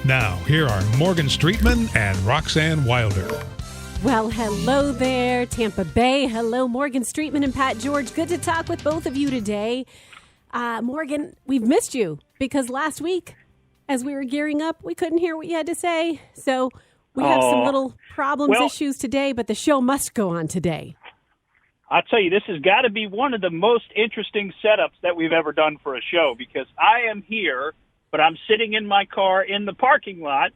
Now, here are Morgan Streetman and Roxanne Wilder. Well, hello there, Tampa Bay. Hello, Morgan Streetman and Pat George. Good to talk with both of you today. Morgan, we've missed you because last week, as we were gearing up, we couldn't hear what you had to say. So we have some little problems, issues today, but the show must go on today. I'll tell you, this has got to be one of the most interesting setups that we've ever done for a show, because I am here, but I'm sitting in my car in the parking lot,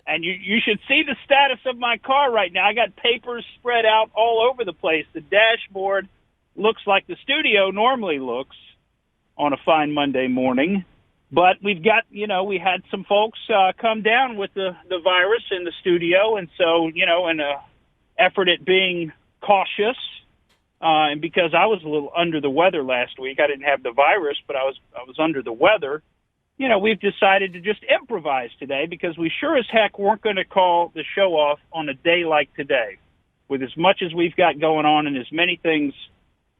and you should see the status of my car right now. I got papers spread out all over the place. The dashboard looks like the studio normally looks on a fine Monday morning, but we've got, we had some folks come down with the virus in the studio, and so, in an effort at being cautious, and because I was a little under the weather last week, I didn't have the virus, but I was under the weather. We've decided to just improvise today because we sure as heck weren't going to call the show off on a day like today with as much as we've got going on and as many things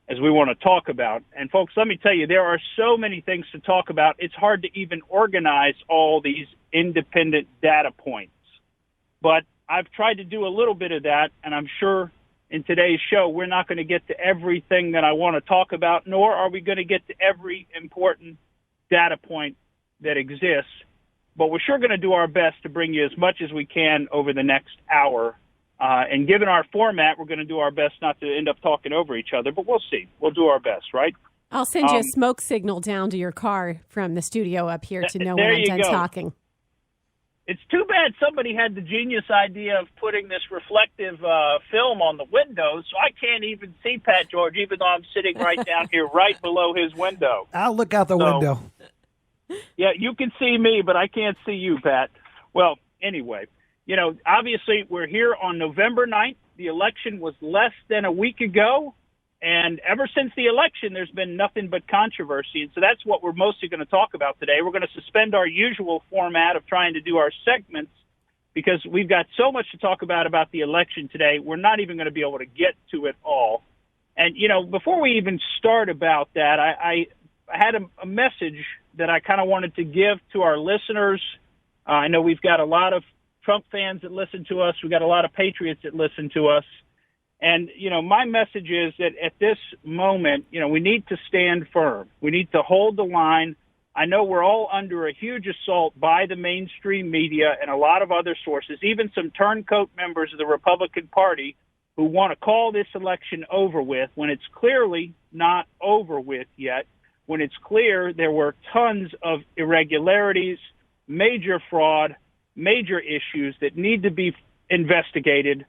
as we want to talk about. And, folks, let me tell you, there are so many things to talk about, it's hard to even organize all these independent data points. But I've tried to do a little bit of that, and I'm sure in today's show we're not going to get to everything that I want to talk about, nor are we going to get to every important data point that exists, but we're sure going to do our best to bring you as much as we can over the next hour. And given our format, we're going to do our best not to end up talking over each other, but we'll see. We'll do our best, right? I'll send you a smoke signal down to your car from the studio up here to know when I'm done talking. It's too bad somebody had the genius idea of putting this reflective film on the window, so I can't even see Pat George, even though I'm sitting right down here right below his window. I'll look out the window. Yeah, you can see me, but I can't see you, Pat. Well, anyway, obviously we're here on November 9th. The election was less than a week ago, and ever since the election, there's been nothing but controversy. And so that's what we're mostly going to talk about today. We're going to suspend our usual format of trying to do our segments because we've got so much to talk about the election today. We're not even going to be able to get to it all. And, before we even start about that, I had a message that I kind of wanted to give to our listeners. I know we've got a lot of Trump fans that listen to us. We've got a lot of patriots that listen to us. And, my message is that at this moment, we need to stand firm. We need to hold the line. I know we're all under a huge assault by the mainstream media and a lot of other sources, even some turncoat members of the Republican Party who want to call this election over with when it's clearly not over with yet. When it's clear there were tons of irregularities, major fraud, major issues that need to be investigated.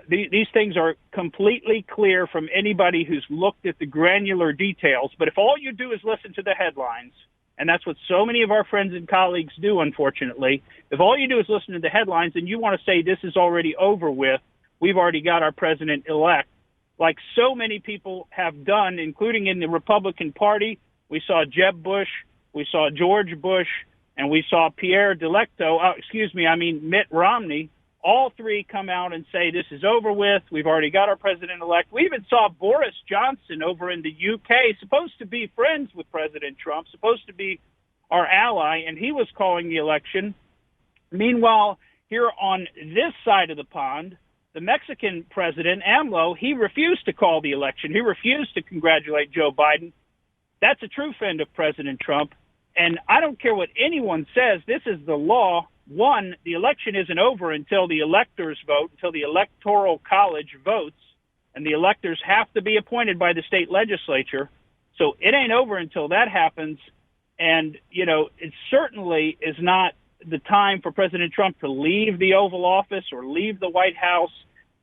These things are completely clear from anybody who's looked at the granular details. But if all you do is listen to the headlines, and that's what so many of our friends and colleagues do, unfortunately, if all you do is listen to the headlines and you want to say this is already over with, we've already got our president-elect, like so many people have done, including in the Republican Party. We saw Jeb Bush, we saw George Bush, and we saw Mitt Romney. All three come out and say this is over with. We've already got our president-elect. We even saw Boris Johnson over in the UK, supposed to be friends with President Trump, supposed to be our ally, and he was calling the election. Meanwhile, here on this side of the pond, the Mexican president, AMLO, he refused to call the election. He refused to congratulate Joe Biden. That's a true friend of President Trump. And I don't care what anyone says. This is the law. One, the election isn't over until the electors vote, until the Electoral College votes, and the electors have to be appointed by the state legislature. So it ain't over until that happens. And, it certainly is not the time for President Trump to leave the Oval Office or leave the White House.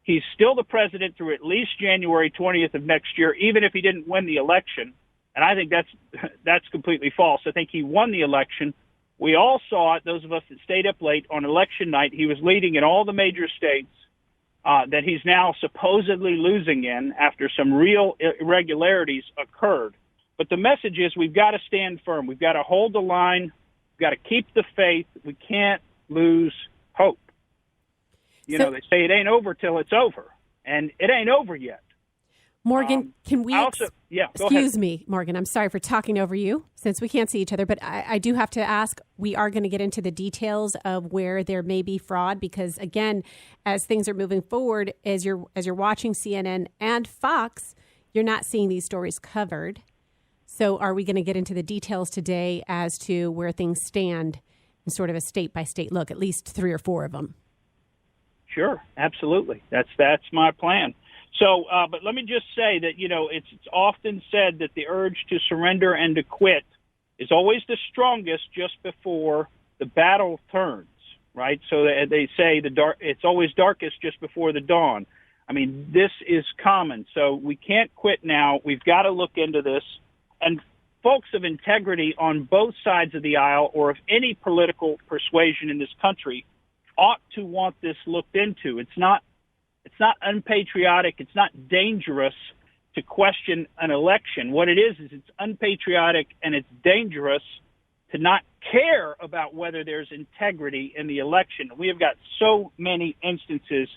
He's still the president through at least January 20th of next year, even if he didn't win the election. And I think that's completely false. I think he won the election. We all saw it, those of us that stayed up late on election night. He was leading in all the major states that he's now supposedly losing in after some real irregularities occurred. But the message is we've got to stand firm. We've got to hold the line. We've got to keep the faith. We can't lose hope. They say it ain't over till it's over, and it ain't over yet. Morgan, can we go excuse ahead. me, Morgan, I'm sorry for talking over you since we can't see each other, but I do have to ask, we are going to get into the details of where there may be fraud because, again, as things are moving forward, as you're watching CNN and Fox, you're not seeing these stories covered. So are we going to get into the details today as to where things stand in sort of a state-by-state look, at least 3 or 4 of them? Sure, absolutely. That's my plan. So, but let me just say that, it's often said that the urge to surrender and to quit is always the strongest just before the battle turns, right? So they say it's always darkest just before the dawn. I mean, this is common. So we can't quit now. We've got to look into this. And folks of integrity on both sides of the aisle or of any political persuasion in this country ought to want this looked into. It's not unpatriotic. It's not dangerous to question an election. What it is it's unpatriotic and it's dangerous to not care about whether there's integrity in the election. We have got so many instances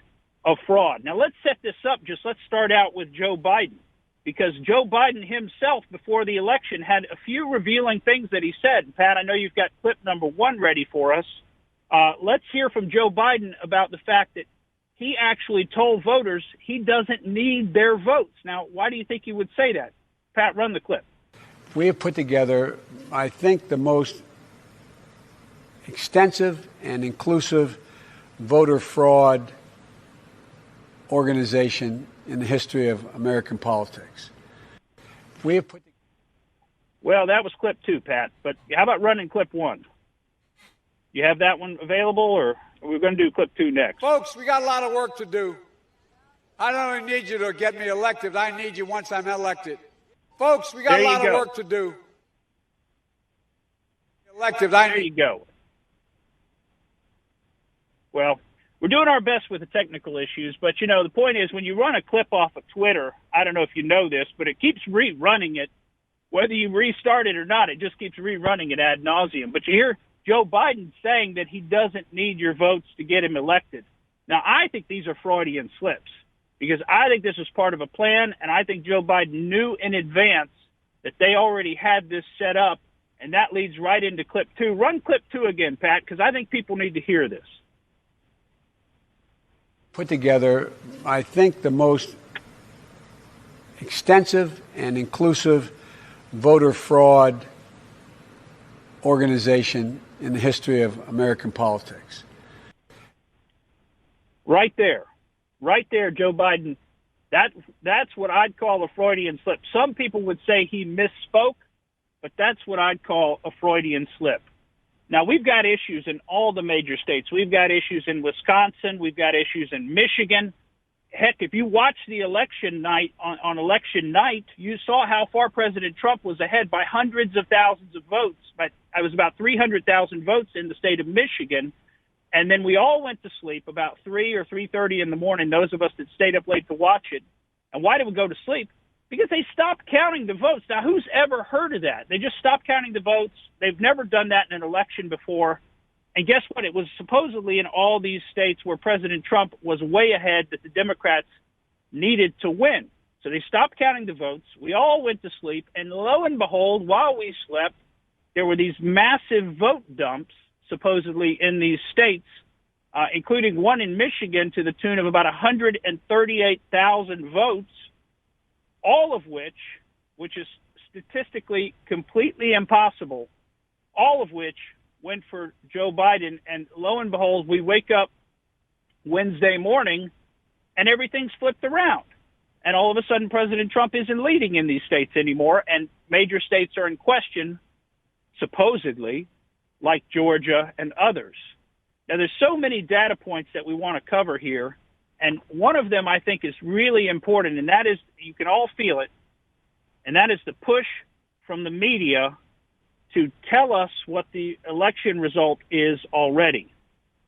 of fraud. Now, let's set this up. Let's start out with Joe Biden, because Joe Biden himself before the election had a few revealing things that he said. Pat, I know you've got clip number 1 ready for us. Let's hear from Joe Biden about the fact that he actually told voters he doesn't need their votes. Now, why do you think he would say that? Pat, run the clip. We have put together, I think, the most extensive and inclusive voter fraud organization in the history of American politics. Well, that was clip 2, Pat, but how about running clip 1? You have that one available, or are we going to do clip 2 next? Folks, we got a lot of work to do. I don't only need you to get me elected, I need you once I'm elected. Folks, we got a lot of work to do. There you go. Well, we're doing our best with the technical issues, but, the point is when you run a clip off of Twitter, I don't know if you know this, but it keeps rerunning it. Whether you restart it or not, it just keeps rerunning it ad nauseum. But you hear Joe Biden saying that he doesn't need your votes to get him elected. Now, I think these are Freudian slips because I think this was part of a plan, and I think Joe Biden knew in advance that they already had this set up, and that leads right into clip 2. Run clip 2 again, Pat, because I think people need to hear this. Put together, I think, the most extensive and inclusive voter fraud organization in the history of American politics. Right there, Joe Biden. That's what I'd call a Freudian slip. Some people would say he misspoke, but that's what I'd call a Freudian slip. Now, we've got issues in all the major states. We've got issues in Wisconsin. We've got issues in Michigan. Heck, if you watched the election night on election night, you saw how far President Trump was ahead by hundreds of thousands of votes. But I was about 300,000 votes in the state of Michigan. And then we all went to sleep about 3 or 3:30 in the morning, those of us that stayed up late to watch it. And why did we go to sleep? Because they stopped counting the votes. Now, who's ever heard of that? They just stopped counting the votes. They've never done that in an election before. And guess what? It was supposedly in all these states where President Trump was way ahead that the Democrats needed to win. So they stopped counting the votes. We all went to sleep. And lo and behold, while we slept, there were these massive vote dumps, supposedly in these states, including one in Michigan to the tune of about 138,000 votes, all of which is statistically completely impossible, all of which went for Joe Biden. And lo and behold, we wake up Wednesday morning and everything's flipped around. And all of a sudden, President Trump isn't leading in these states anymore, and major states are in question, supposedly, like Georgia and others. Now, there's so many data points that we want to cover here, and one of them I think is really important, and that is, you can all feel it, and that is the push from the media to tell us what the election result is already.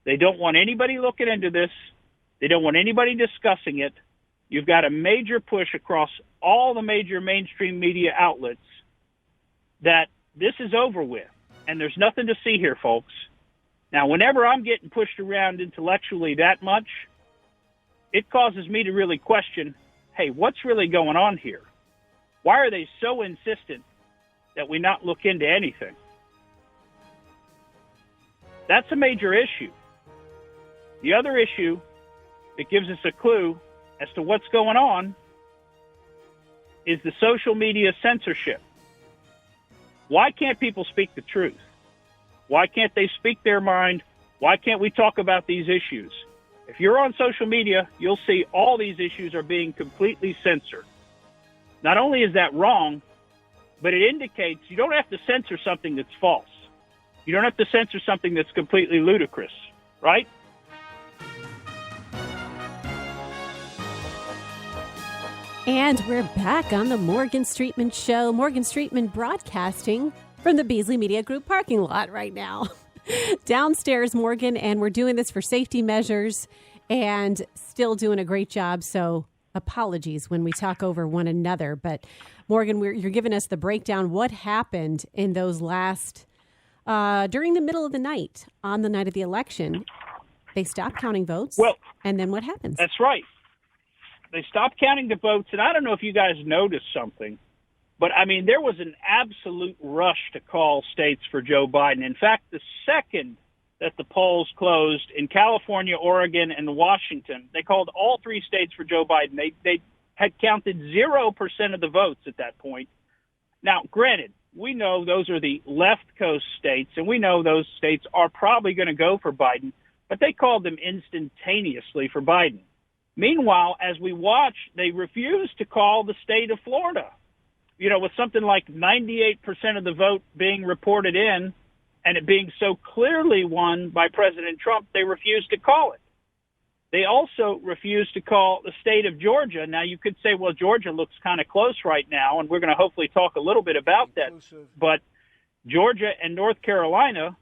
They don't want anybody looking into this. They don't want anybody discussing it. You've got a major push across all the major mainstream media outlets that this is over with, and there's nothing to see here, folks. Now, whenever I'm getting pushed around intellectually that much, it causes me to really question hey, what's really going on here? Why are they so insistent that we not look into anything? That's a major issue. The other issue that gives us a clue as to what's going on is the social media censorship. Why can't people speak the truth? Why can't they speak their mind? Why can't we talk about these issues? If you're on social media, you'll see all these issues are being completely censored. Not only is that wrong, but it indicates you don't have to censor something that's false. You don't have to censor something that's completely ludicrous, right? And we're back on the Morgan Streetman Show. Morgan Streetman broadcasting from the Beasley Media Group parking lot right now. Downstairs, Morgan, and we're doing this for safety measures and still doing a great job. So apologies when we talk over one another. But Morgan, you're giving us the breakdown. What happened in those last, during the middle of the night, on the night of the election? They stopped counting votes. Well, and then what happens? That's right. They stopped counting the votes. And I don't know if you guys noticed something, but, I mean, there was an absolute rush to call states for Joe Biden. In fact, the second that the polls closed in California, Oregon, and Washington, they called all three states for Joe Biden. They had counted 0% of the votes at that point. Now, granted, we know those are the left coast states, and we know those states are probably going to go for Biden, but they called them instantaneously for Biden. Meanwhile, as we watch, they refused to call the state of Florida. You know, with something like 98% of the vote being reported in and it being so clearly won by President Trump, they refused to call it. They also refused to call the state of Georgia. Now, you could say, well, Georgia looks kind of close right now, and we're going to hopefully talk a little bit about that. But Georgia and North Carolina,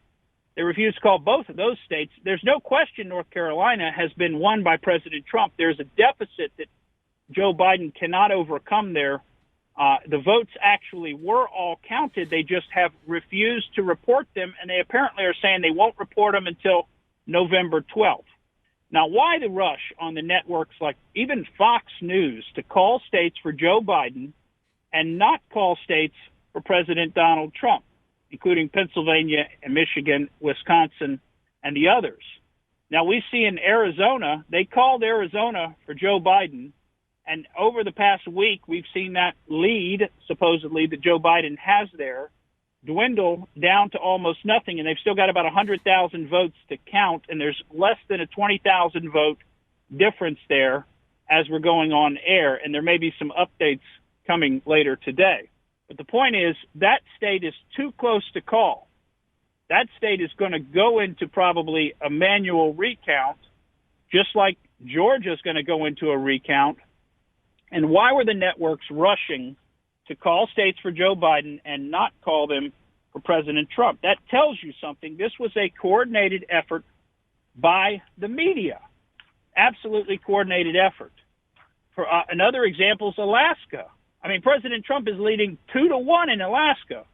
they refused to call both of those states. There's no question North Carolina has been won by President Trump. There's a deficit that Joe Biden cannot overcome there. The votes actually were all counted. They just have refused to report them, and they apparently are saying they won't report them until November 12th. Now, why the rush on the networks like even Fox News to call states for Joe Biden and not call states for President Donald Trump, including Pennsylvania and Michigan, Wisconsin, and the others? Now, we see in Arizona, they called Arizona for Joe Biden. And over the past week, we've seen that lead, supposedly, that Joe Biden has there, dwindle down to almost nothing. And they've still got about 100,000 votes to count. And there's less than a 20,000 vote difference there as we're going on air. And there may be some updates coming later today. But the point is that state is too close to call. That state is going to go into probably a manual recount, just like Georgia is going to go into a recount. And why were the networks rushing to call states for Joe Biden and not call them for President Trump? That tells you something. This was a coordinated effort by the media, absolutely coordinated effort. For another example is Alaska. I mean, President Trump is leading 2-1 in Alaska.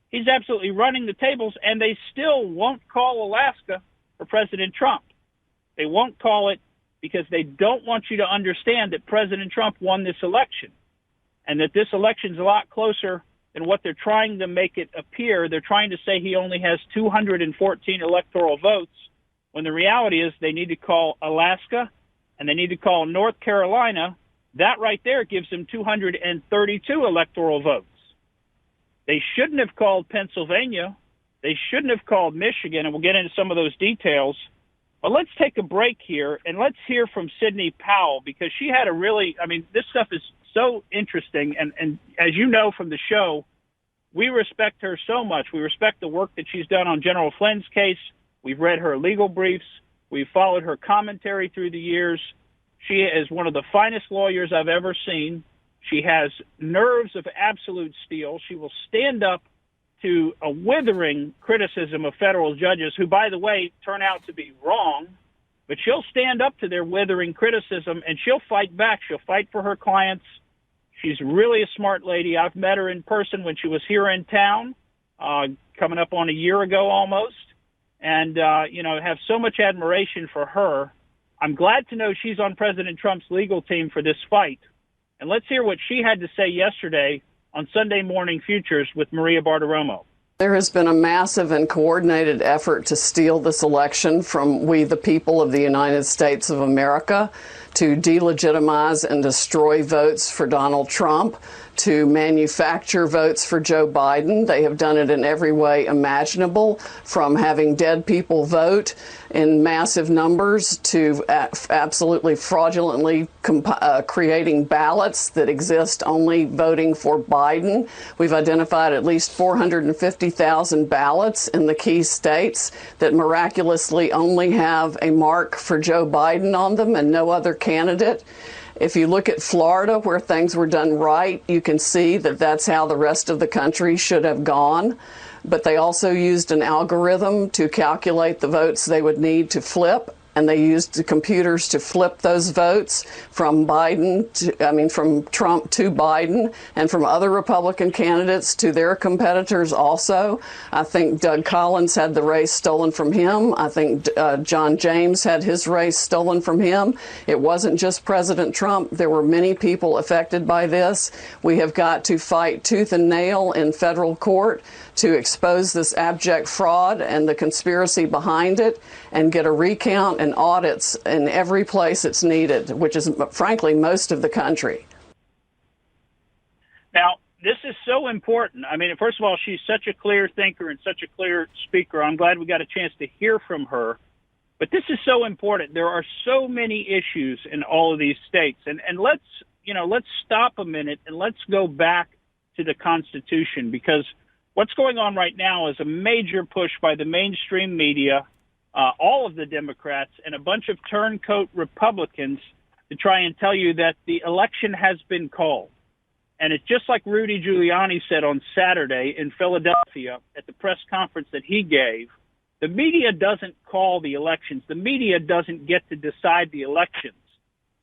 He's absolutely running the tables, and they still won't call Alaska for President Trump. They won't call it because they don't want you to understand that President Trump won this election and that this election is a lot closer than what they're trying to make it appear. They're trying to say he only has 214 electoral votes, when the reality is they need to call Alaska and they need to call North Carolina. That right there gives them 232 electoral votes. They shouldn't have called Pennsylvania. They shouldn't have called Michigan, and we'll get into some of those details. But let's take a break here, and let's hear from Sidney Powell, because she had a really, I mean, this stuff is so interesting. And as you know from the show, we respect her so much. We respect the work that she's done on General Flynn's case. We've read her legal briefs. We've followed her commentary through the years. She is one of the finest lawyers I've ever seen. She has nerves of absolute steel. She will stand up to a withering criticism of federal judges who, by the way, turn out to be wrong, but she'll stand up to their withering criticism and she'll fight back. She'll fight for her clients. She's really a smart lady. I've met her in person when she was here in town, coming up on a year ago almost, and, have so much admiration for her. I'm glad to know she's on President Trump's legal team for this fight. And let's hear what she had to say yesterday on Sunday Morning Futures with Maria Bartiromo. There has been a massive and coordinated effort to steal this election from we, the people of the United States of America, to delegitimize and destroy votes for Donald Trump, to manufacture votes for Joe Biden. They have done it in every way imaginable, from having dead people vote in massive numbers to absolutely fraudulently creating ballots that exist only voting for Biden. We've identified at least 450,000 ballots in the key states that miraculously only have a mark for Joe Biden on them and no other candidate. If you look at Florida, where things were done right, you can see that that's how the rest of the country should have gone. But they also used an algorithm to calculate the votes they would need to flip, and they used the computers to flip those votes from Trump to Biden, and from other Republican candidates to their competitors also. I think Doug Collins had the race stolen from him. I think John James had his race stolen from him. It wasn't just President Trump. There were many people affected by this. We have got to fight tooth and nail in federal court to expose this abject fraud and the conspiracy behind it, and get a recount and audits in every place it's needed, which is, frankly, most of the country. Now, this is so important. I mean, first of all, she's such a clear thinker and such a clear speaker. I'm glad we got a chance to hear from her. But this is so important. There are so many issues in all of these states. And let's stop a minute and let's go back to the Constitution, because what's going on right now is a major push by the mainstream media, all of the Democrats, and a bunch of turncoat Republicans to try and tell you that the election has been called. And it's just like Rudy Giuliani said on Saturday in Philadelphia at the press conference that he gave. The media doesn't call the elections. The media doesn't get to decide the elections.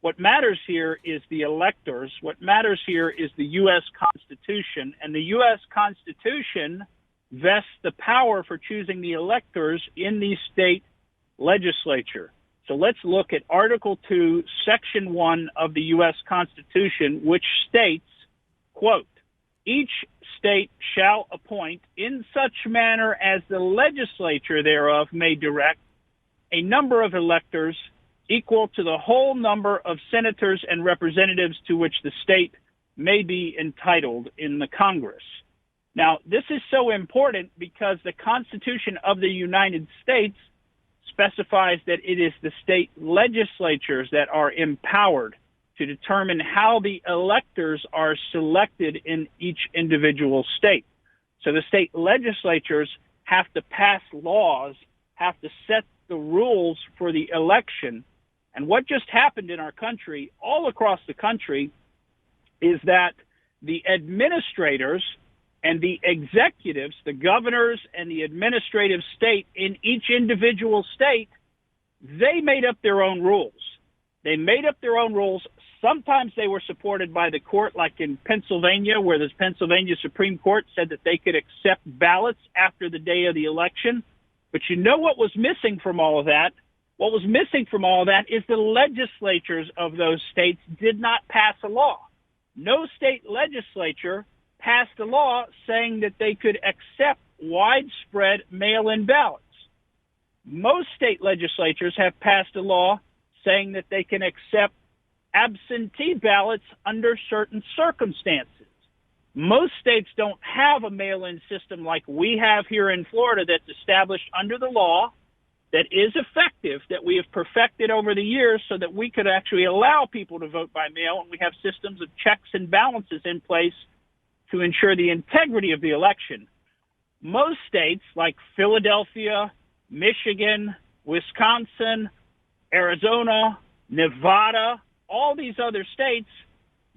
What matters here is the electors. What matters here is the U.S. Constitution. And the U.S. Constitution vests the power for choosing the electors in the state legislature. So let's look at Article 2, Section 1 of the U.S. Constitution, which states, quote, "Each state shall appoint in such manner as the legislature thereof may direct a number of electors equal to the whole number of senators and representatives to which the state may be entitled in the Congress." Now, this is so important because the Constitution of the United States specifies that it is the state legislatures that are empowered to determine how the electors are selected in each individual state. So the state legislatures have to pass laws, have to set the rules for the election. And what just happened in our country, all across the country, is that the administrators and the executives, the governors and the administrative state in each individual state, they made up their own rules. They made up their own rules. Sometimes they were supported by the court, like in Pennsylvania, where the Pennsylvania Supreme Court said that they could accept ballots after the day of the election. But you know what was missing from all of that? What was missing from all of that is the legislatures of those states did not pass a law. No state legislature passed a law saying that they could accept widespread mail-in ballots. Most state legislatures have passed a law saying that they can accept absentee ballots under certain circumstances. Most states don't have a mail-in system like we have here in Florida that's established under the law, that is effective, that we have perfected over the years so that we could actually allow people to vote by mail, and we have systems of checks and balances in place to ensure the integrity of the election. Most states like Philadelphia, Michigan, Wisconsin, Arizona, Nevada, all these other states,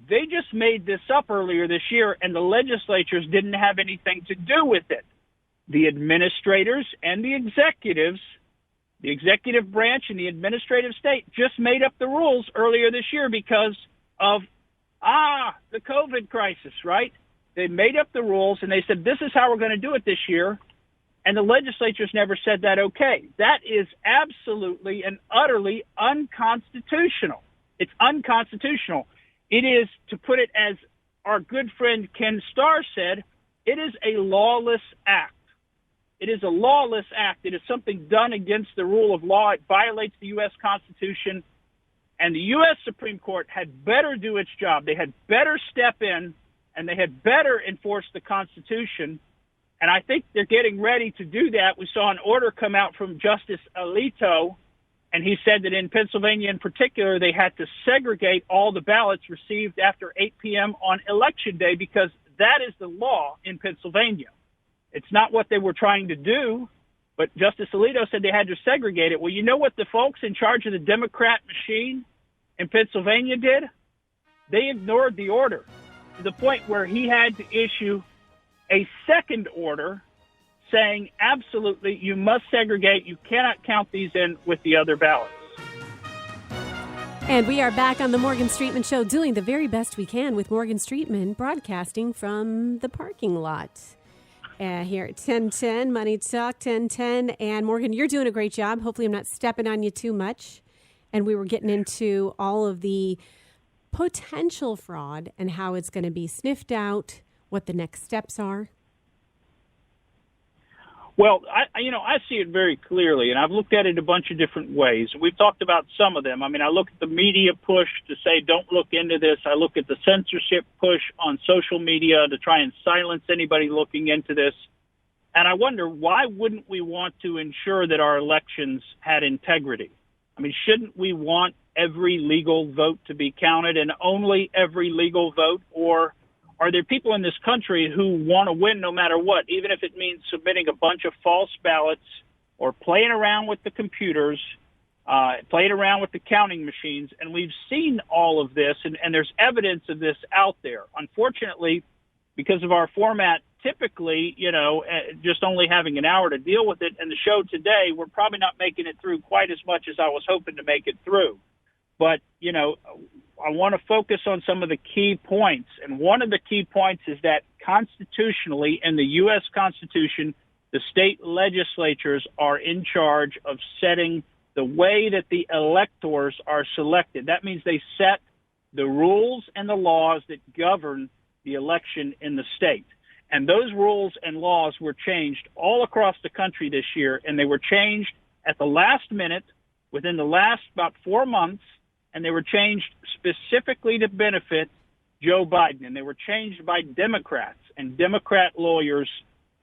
they just made this up earlier this year, and the legislatures didn't have anything to do with it. The administrators and the executives, the executive branch and the administrative state, just made up the rules earlier this year because of, the COVID crisis, right? They made up the rules, and they said, this is how we're going to do it this year. And the legislatures never said that okay. That is absolutely and utterly unconstitutional. It's unconstitutional. It is, to put it as our good friend Ken Starr said, it is a lawless act. It is a lawless act. It is something done against the rule of law. It violates the U.S. Constitution. And the U.S. Supreme Court had better do its job. They had better step in, and they had better enforce the Constitution. And I think they're getting ready to do that. We saw an order come out from Justice Alito, and he said that in Pennsylvania in particular, they had to segregate all the ballots received after 8 p.m. on Election Day because that is the law in Pennsylvania. It's not what they were trying to do, but Justice Alito said they had to segregate it. Well, you know what the folks in charge of the Democrat machine in Pennsylvania did? They ignored the order to the point where he had to issue a second order saying, absolutely, you must segregate. You cannot count these in with the other ballots. And we are back on the Morgan Streetman Show doing the very best we can with Morgan Streetman broadcasting from the parking lot. Here at 1010, Money Talk 1010. And Morgan, you're doing a great job. Hopefully I'm not stepping on you too much. And we were getting into all of the potential fraud and how it's going to be sniffed out, what the next steps are. Well, I see it very clearly, and I've looked at it a bunch of different ways. We've talked about some of them. I mean, I look at the media push to say, don't look into this. I look at the censorship push on social media to try and silence anybody looking into this. And I wonder, why wouldn't we want to ensure that our elections had integrity? I mean, shouldn't we want every legal vote to be counted and only every legal vote? Or are there people in this country who want to win no matter what, even if it means submitting a bunch of false ballots or playing around with the computers, playing around with the counting machines? And we've seen all of this, and there's evidence of this out there. Unfortunately, because of our format, typically, just only having an hour to deal with it, and the show today, we're probably not making it through quite as much as I was hoping to make it through. But, I want to focus on some of the key points. And one of the key points is that constitutionally, in the U.S. Constitution, the state legislatures are in charge of setting the way that the electors are selected. That means they set the rules and the laws that govern the election in the state. And those rules and laws were changed all across the country this year, and they were changed at the last minute, within the last about 4 months, and they were changed specifically to benefit Joe Biden. And they were changed by Democrats and Democrat lawyers.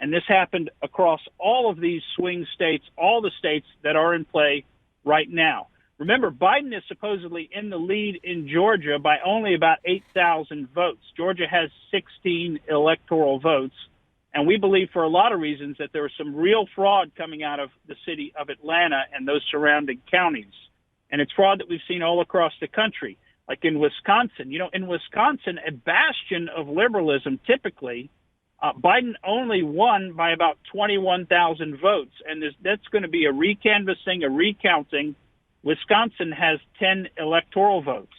And this happened across all of these swing states, all the states that are in play right now. Remember, Biden is supposedly in the lead in Georgia by only about 8,000 votes. Georgia has 16 electoral votes. And we believe for a lot of reasons that there was some real fraud coming out of the city of Atlanta and those surrounding counties. And it's fraud that we've seen all across the country, like in Wisconsin. In Wisconsin, a bastion of liberalism, typically, Biden only won by about 21,000 votes. And that's going to be a recanvassing, a recounting. Wisconsin has 10 electoral votes.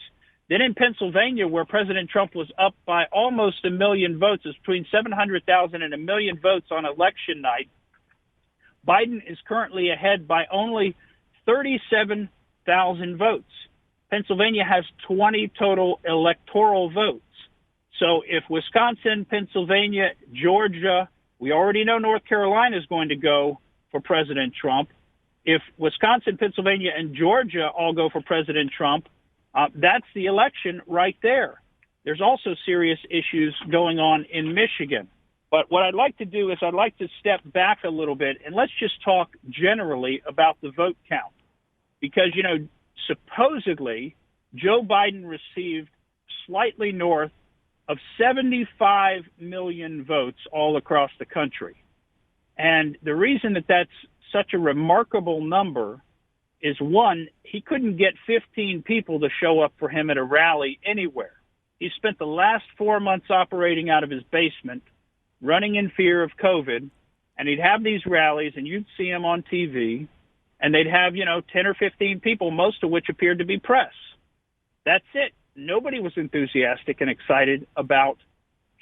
Then in Pennsylvania, where President Trump was up by almost 1 million votes, it's between 700,000 and 1 million votes on election night, Biden is currently ahead by only 37,000 votes. Pennsylvania has 20 total electoral votes. So if Wisconsin, Pennsylvania, Georgia, we already know North Carolina is going to go for President Trump. If Wisconsin, Pennsylvania, and Georgia all go for President Trump, that's the election right there. There's also serious issues going on in Michigan. But what I'd like to do is I'd like to step back a little bit, and let's just talk generally about the vote count. Because, supposedly Joe Biden received slightly north of 75 million votes all across the country. And the reason that that's such a remarkable number is, one, he couldn't get 15 people to show up for him at a rally anywhere. He spent the last 4 months operating out of his basement, running in fear of COVID, and he'd have these rallies, and you'd see him on TV, and they'd have, 10 or 15 people, most of which appeared to be press. That's it. Nobody was enthusiastic and excited about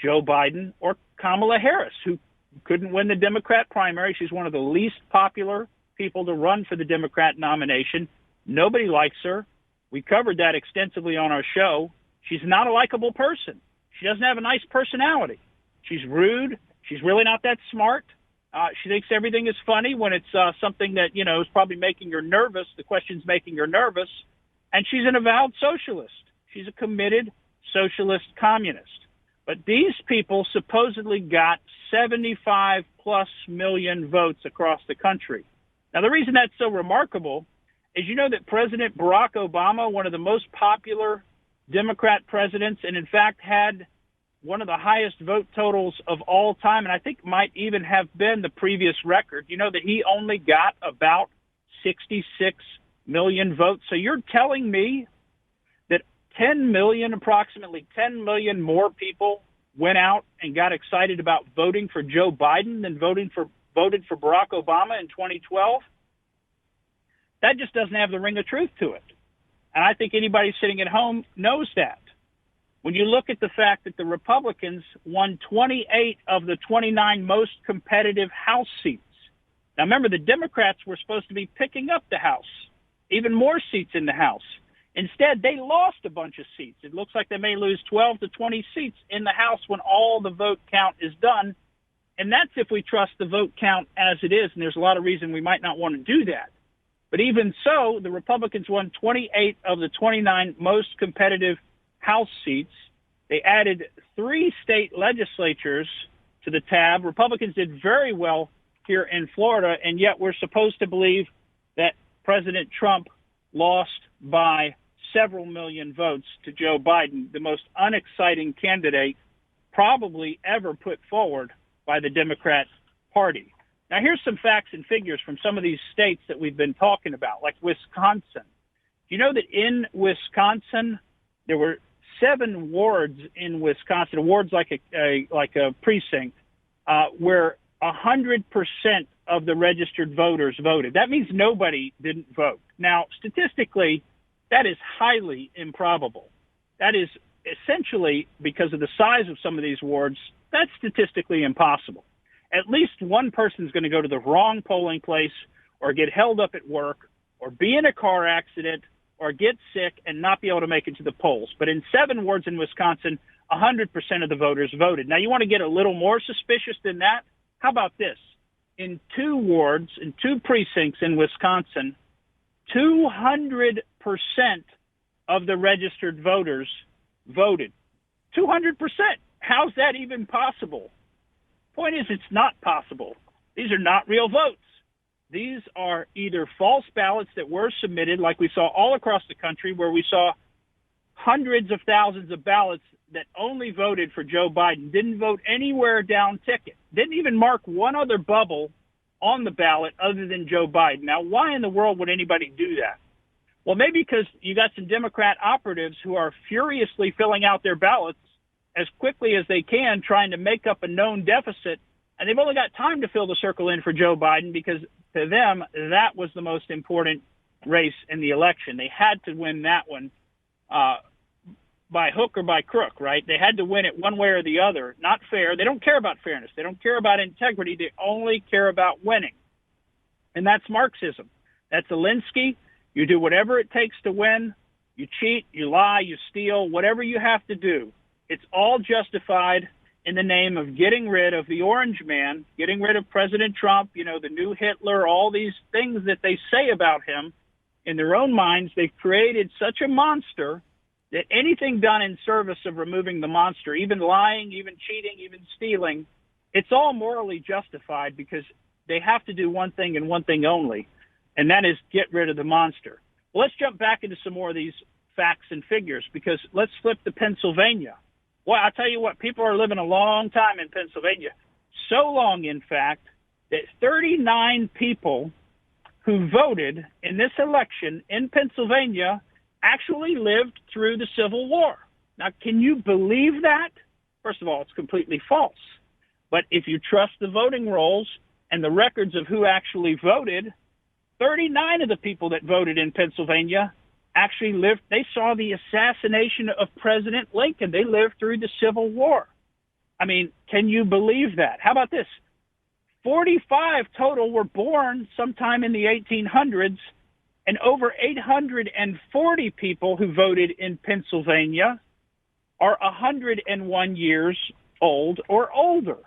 Joe Biden or Kamala Harris, who couldn't win the Democrat primary. She's one of the least popular people to run for the Democrat nomination. Nobody likes her. We covered that extensively on our show. She's not a likable person. She doesn't have a nice personality. She's rude. She's really not that smart. She thinks everything is funny when it's something that, is probably making her nervous. The question's making her nervous. And she's an avowed socialist. She's a committed socialist communist. But these people supposedly got 75+ million votes across the country. Now, the reason that's so remarkable is that President Barack Obama, one of the most popular Democrat presidents, and in fact had one of the highest vote totals of all time, and I think might even have been the previous record, that he only got about 66 million votes. So you're telling me that approximately 10 million more people went out and got excited about voting for Joe Biden than voted for Barack Obama in 2012? That just doesn't have the ring of truth to it. And I think anybody sitting at home knows that. When you look at the fact that the Republicans won 28 of the 29 most competitive House seats. Now, remember, the Democrats were supposed to be picking up the House, even more seats in the House. Instead, they lost a bunch of seats. It looks like they may lose 12 to 20 seats in the House when all the vote count is done. And that's if we trust the vote count as it is. And there's a lot of reason we might not want to do that. But even so, the Republicans won 28 of the 29 most competitive House seats. They added 3 state legislatures to the tab. Republicans did very well here in Florida, and yet we're supposed to believe that President Trump lost by several million votes to Joe Biden, the most unexciting candidate probably ever put forward by the Democrat Party. Now, here's some facts and figures from some of these states that we've been talking about, like Wisconsin. You know that in Wisconsin, there were 7 wards in Wisconsin, wards like a precinct, where 100% of the registered voters voted. That means nobody didn't vote. Now, statistically, that is highly improbable. That is essentially, because of the size of some of these wards, that's statistically impossible. At least one person's going to go to the wrong polling place or get held up at work or be in a car accident or get sick and not be able to make it to the polls. But in 7 wards in Wisconsin, 100% of the voters voted. Now, you want to get a little more suspicious than that? How about this? In 2 wards, in 2 precincts in Wisconsin, 200% of the registered voters voted. 200%. How's that even possible? Point is, it's not possible. These are not real votes. These are either false ballots that were submitted, like we saw all across the country, where we saw hundreds of thousands of ballots that only voted for Joe Biden, didn't vote anywhere down ticket, didn't even mark one other bubble on the ballot other than Joe Biden. Now, why in the world would anybody do that? Well, maybe because you got some Democrat operatives who are furiously filling out their ballots as quickly as they can, trying to make up a known deficit, and they've only got time to fill the circle in for Joe Biden because to them, that was the most important race in the election. They had to win that one by hook or by crook, right? They had to win it one way or the other. Not fair. They don't care about fairness. They don't care about integrity. They only care about winning. And that's Marxism. That's Alinsky. You do whatever it takes to win. You cheat, you lie, you steal, whatever you have to do. It's all justified in the name of getting rid of the orange man, getting rid of President Trump, the new Hitler, all these things that they say about him. In their own minds, they've created such a monster that anything done in service of removing the monster, even lying, even cheating, even stealing, it's all morally justified because they have to do one thing and one thing only, and that is get rid of the monster. Well, let's jump back into some more of these facts and figures, because let's flip to Pennsylvania. Well, I'll tell you what, people are living a long time in Pennsylvania. So long, in fact, that 39 people who voted in this election in Pennsylvania actually lived through the Civil War. Now, can you believe that? First of all, it's completely false. But if you trust the voting rolls and the records of who actually voted, 39 of the people that voted in Pennsylvania actually lived. They saw the assassination of President Lincoln. They lived through the Civil War. I mean, can you believe that? How about this? 45 total were born sometime in the 1800s, and over 840 people who voted in Pennsylvania are 101 years old or older.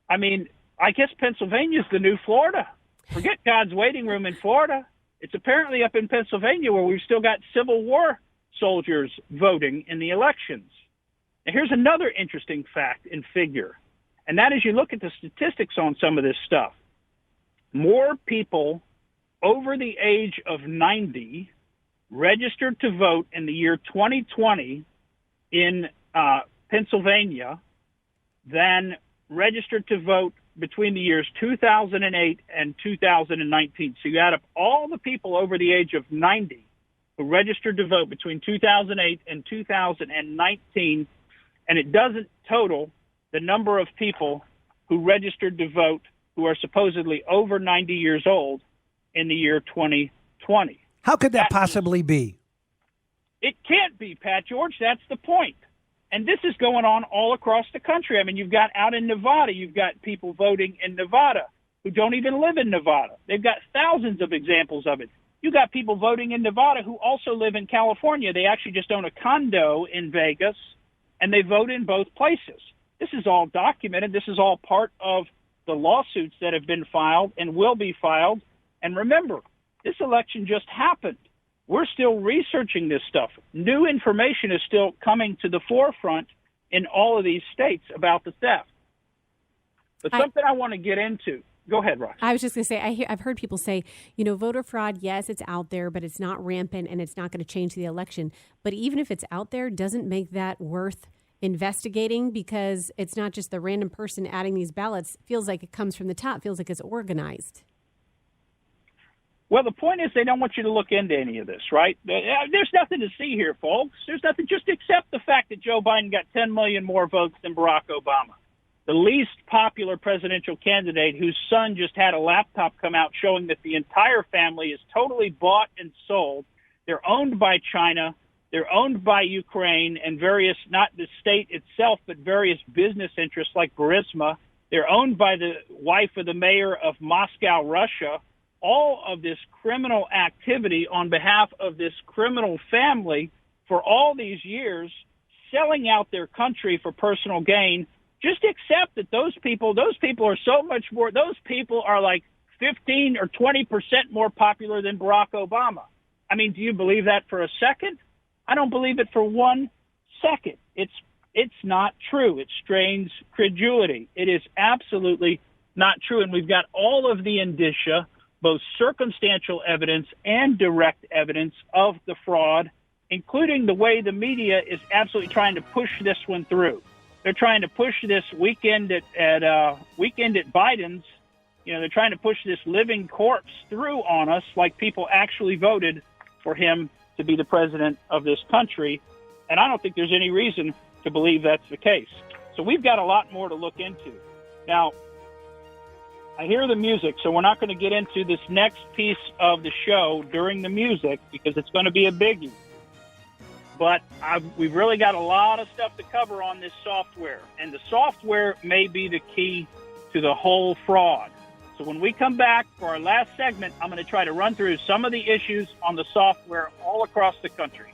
I mean, I guess Pennsylvania's the new Florida. Forget God's waiting room in Florida. It's apparently up in Pennsylvania where we've still got Civil War soldiers voting in the elections. Now, here's another interesting fact and figure, and that is you look at the statistics on some of this stuff. More people over the age of 90 registered to vote in the year 2020 in Pennsylvania than registered to vote between the years 2008 and 2019. So you add up all the people over the age of 90 who registered to vote between 2008 and 2019, and it doesn't total the number of people who registered to vote who are supposedly over 90 years old in the year 2020. How could that possibly be? It can't be, Pat George. That's the point. And this is going on all across the country. I mean, you've got out in Nevada, you've got people voting in Nevada who don't even live in Nevada. They've got thousands of examples of it. You got people voting in Nevada who also live in California. They actually just own a condo in Vegas, and they vote in both places. This is all documented. This is all part of the lawsuits that have been filed and will be filed. And remember, this election just happened. We're still researching this stuff. New information is still coming to the forefront in all of these states about the theft. But something I want to get into. Go ahead, Rox. I was just going to say, I've heard people say, voter fraud, yes, it's out there, but it's not rampant and it's not going to change the election. But even if it's out there, doesn't make that worth investigating, because it's not just the random person adding these ballots. Feels like it comes from the top, feels like it's organized. Well, the point is they don't want you to look into any of this, right? There's nothing to see here, folks. There's nothing. Just accept the fact that Joe Biden got 10 million more votes than Barack Obama, the least popular presidential candidate whose son just had a laptop come out showing that the entire family is totally bought and sold. They're owned by China. They're owned by Ukraine and various, not the state itself, but various business interests like Burisma. They're owned by the wife of the mayor of Moscow, Russia. All of this criminal activity on behalf of this criminal family for all these years, selling out their country for personal gain. Just accept that those people are so much more, those people are like 15 or 20% more popular than Barack Obama. I mean, do you believe that for a second? I don't believe it for 1 second. It's not true. It strains credulity. It is absolutely not true. And we've got all of the indicia, both circumstantial evidence and direct evidence of the fraud, including the way the media is absolutely trying to push this one through. They're trying to push this weekend at Biden's. They're trying to push this living corpse through on us like people actually voted for him to be the president of this country. And I don't think there's any reason to believe that's the case. So we've got a lot more to look into. Now, I hear the music, so we're not going to get into this next piece of the show during the music because it's going to be a biggie. But we've really got a lot of stuff to cover on this software, and the software may be the key to the whole fraud. So when we come back for our last segment, I'm going to try to run through some of the issues on the software all across the country.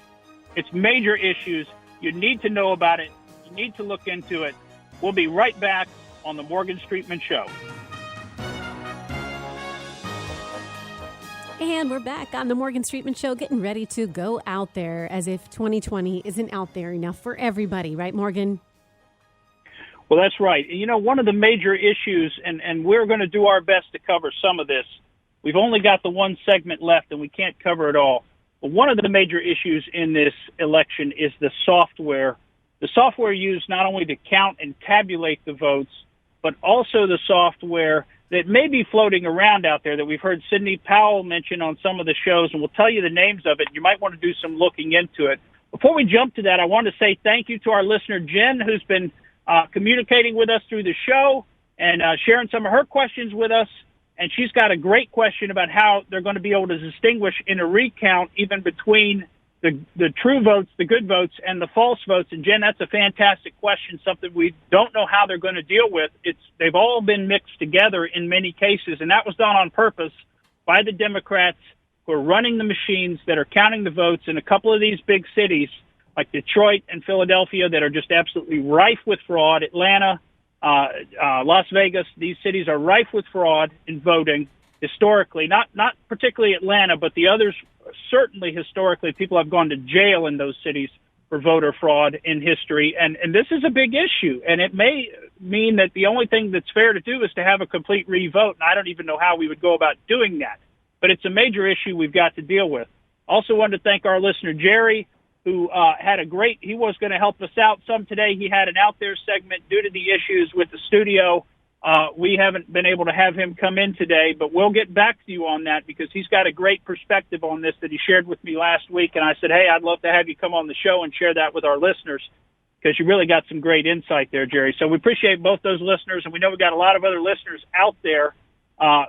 It's major issues. You need to know about it. You need to look into it. We'll be right back on the Morgan Streetman Show. And we're back on the Morgan Streetman Show, getting ready to go out there as if 2020 isn't out there enough for everybody. Right, Morgan? Well, that's right. One of the major issues, and we're going to do our best to cover some of this. We've only got the one segment left, and we can't cover it all. But one of the major issues in this election is the software. The software used not only to count and tabulate the votes, but also the software that may be floating around out there that we've heard Sidney Powell mention on some of the shows, and we'll tell you the names of it. You might want to do some looking into it. Before we jump to that, I want to say thank you to our listener, Jen, who's been communicating with us through the show and sharing some of her questions with us. And she's got a great question about how they're going to be able to distinguish in a recount even between the true votes, the good votes, and the false votes. And, Jen, that's a fantastic question, something we don't know how they're going to deal with. They've all been mixed together in many cases, and that was done on purpose by the Democrats who are running the machines that are counting the votes in a couple of these big cities like Detroit and Philadelphia that are just absolutely rife with fraud. Atlanta, Las Vegas, these cities are rife with fraud in voting historically. Not particularly Atlanta, but the others certainly historically. People have gone to jail in those cities for voter fraud in history. And this is a big issue. And it may mean that the only thing that's fair to do is to have a complete revote. And I don't even know how we would go about doing that. But it's a major issue we've got to deal with. Also wanted to thank our listener, Jerry, who he was going to help us out some today. He had an Out There segment due to the issues with the studio. We haven't been able to have him come in today, but we'll get back to you on that because he's got a great perspective on this that he shared with me last week. And I said, hey, I'd love to have you come on the show and share that with our listeners because you really got some great insight there, Jerry. So we appreciate both those listeners, and we know we've got a lot of other listeners out there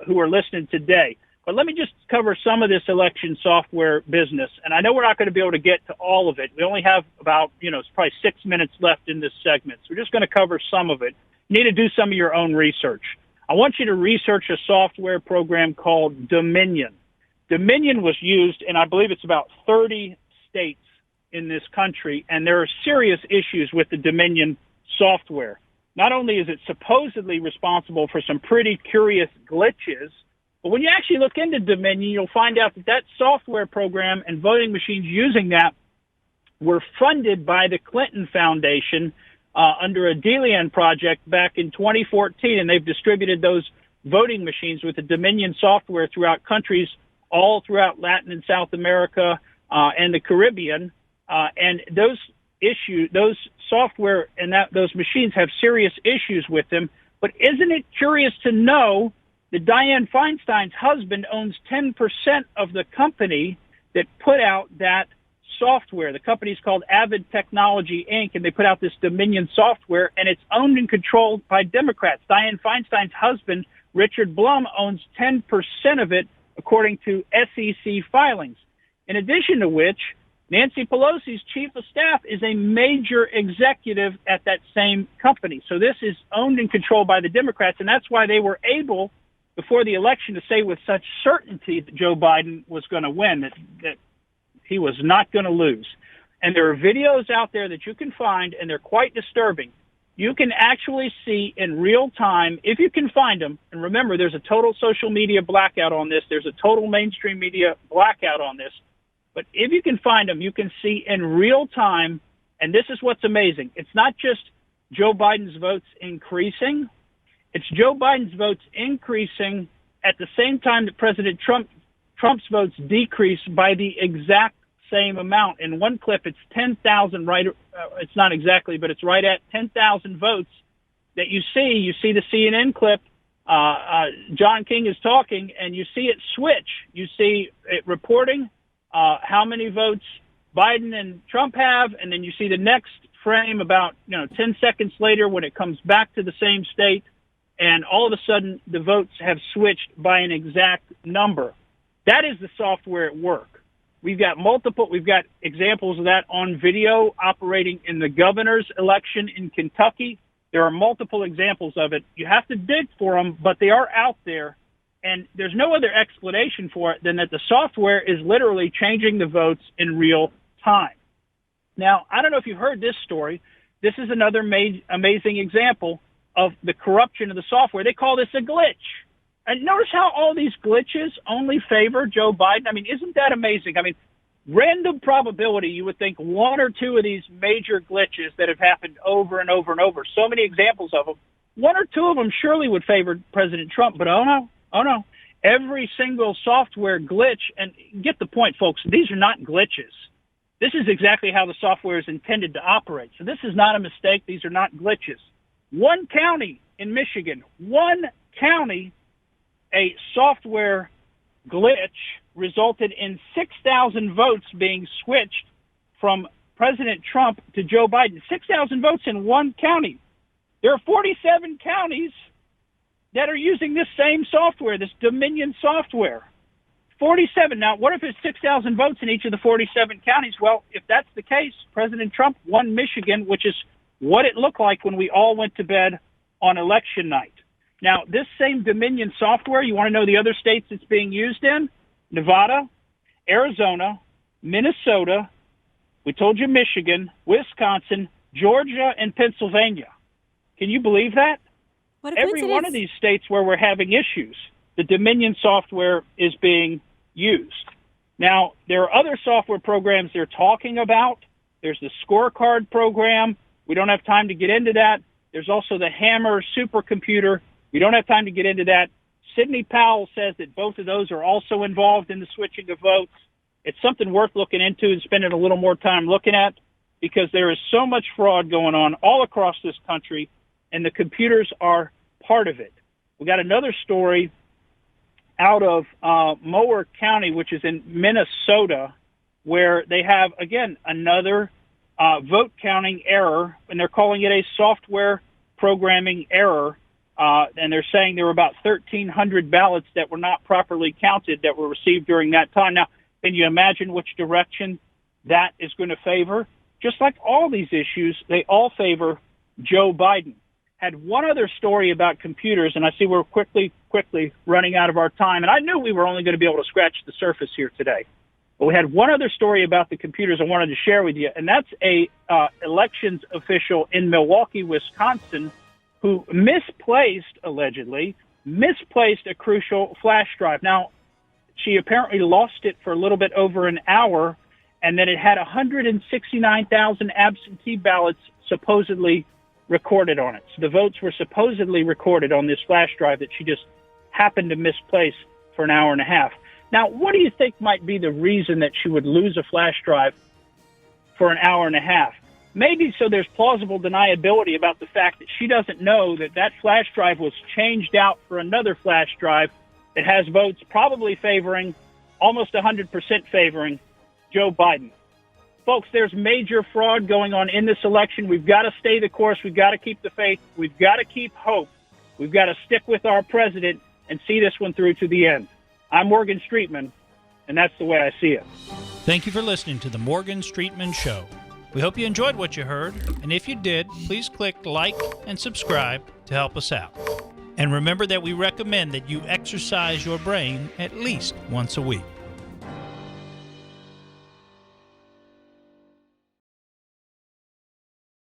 who are listening today. But let me just cover some of this election software business. And I know we're not going to be able to get to all of it. We only have about, it's probably 6 minutes left in this segment. So we're just going to cover some of it. You need to do some of your own research. I want you to research a software program called Dominion. Dominion was used in, I believe it's about 30 states in this country, and there are serious issues with the Dominion software. Not only is it supposedly responsible for some pretty curious glitches, but when you actually look into Dominion, you'll find out that software program and voting machines using that were funded by the Clinton Foundation under a DeLeon project back in 2014, and they've distributed those voting machines with the Dominion software throughout countries all throughout Latin and South America and the Caribbean. And those software and those machines have serious issues with them. But isn't it curious to know that Dianne Feinstein's husband owns 10% of the company that put out that software? The company's called Avid Technology, Inc., and they put out this Dominion software, and it's owned and controlled by Democrats. Dianne Feinstein's husband, Richard Blum, owns 10% of it, according to SEC filings. In addition to which, Nancy Pelosi's chief of staff is a major executive at that same company. So this is owned and controlled by the Democrats, and that's why they were able, before the election, to say with such certainty that Joe Biden was going to win, that he was not going to lose. And there are videos out there that you can find, and they're quite disturbing. You can actually see in real time, if you can find them, and remember, there's a total social media blackout on this. There's a total mainstream media blackout on this. But if you can find them, you can see in real time, and this is what's amazing. It's not just Joe Biden's votes increasing. It's Joe Biden's votes increasing at the same time that President Trump's votes decrease by the exact same amount. In one clip, it's 10,000, right? It's not exactly, but it's right at 10,000 votes that you see. You see the CNN clip. John King is talking, and you see it switch. You see it reporting how many votes Biden and Trump have, and then you see the next frame about 10 seconds later when it comes back to the same state, and all of a sudden the votes have switched by an exact number. That is the software at work. We've got examples of that on video operating in the governor's election in Kentucky. There are multiple examples of it. You have to dig for them, but they are out there. And there's no other explanation for it than that the software is literally changing the votes in real time. Now, I don't know if you heard this story. This is another amazing example of the corruption of the software. They call this a glitch. And notice how all these glitches only favor Joe Biden. I mean, isn't that amazing? I mean, random probability, you would think one or two of these major glitches that have happened over and over and over, so many examples of them, one or two of them surely would favor President Trump. But oh no. Every single software glitch, and get the point, folks, these are not glitches. This is exactly how the software is intended to operate. So this is not a mistake. These are not glitches. One county in Michigan, a software glitch resulted in 6,000 votes being switched from President Trump to Joe Biden. 6,000 votes in one county. There are 47 counties that are using this same software, this Dominion software. 47. Now, what if it's 6,000 votes in each of the 47 counties? Well, if that's the case, President Trump won Michigan, which is what it looked like when we all went to bed on election night. Now, this same Dominion software, you want to know the other states it's being used in? Nevada, Arizona, Minnesota, We told you Michigan, Wisconsin, Georgia, and Pennsylvania. Can you believe that? What a Every coincidence. one of these states where we're having issues, the Dominion software is being used. Now, there are other software programs they're talking about. There's the scorecard program. We don't have time to get into that. There's also the Hammer supercomputer. We don't have time to get into that. Sidney Powell says that both of those are also involved in the switching of votes. It's something worth looking into and spending a little more time looking at, because there is so much fraud going on all across this country, and the computers are part of it. We got another story out of Mower County, which is in Minnesota, where they have, again, another vote counting error, and they're calling it a software programming error. And they're saying there were about 1,300 ballots that were not properly counted that were received during that time. Now, can you imagine which direction that is going to favor? Just like all these issues, they all favor Joe Biden. Had one other story about computers, and I see we're quickly running out of our time. And I knew we were only going to be able to scratch the surface here today. But we had one other story about the computers I wanted to share with you, and that's a elections official in Milwaukee, Wisconsin, who allegedly misplaced a crucial flash drive. Now, she apparently lost it for a little bit over an hour, and then it had 169,000 absentee ballots supposedly recorded on it. So the votes were supposedly recorded on this flash drive that she just happened to misplace for an hour and a half. Now, what do you think might be the reason that she would lose a flash drive for an hour and a half? Maybe so there's plausible deniability about the fact that she doesn't know that that flash drive was changed out for another flash drive that has votes probably favoring, almost 100% favoring, Joe Biden. Folks, there's major fraud going on in this election. We've got to stay the course. We've got to keep the faith. We've got to keep hope. We've got to stick with our president and see this one through to the end. I'm Morgan Streetman, and that's the way I see it. Thank you for listening to the Morgan Streetman Show. We hope you enjoyed what you heard, and if you did, please click like and subscribe to help us out. And remember that we recommend that you exercise your brain at least once a week.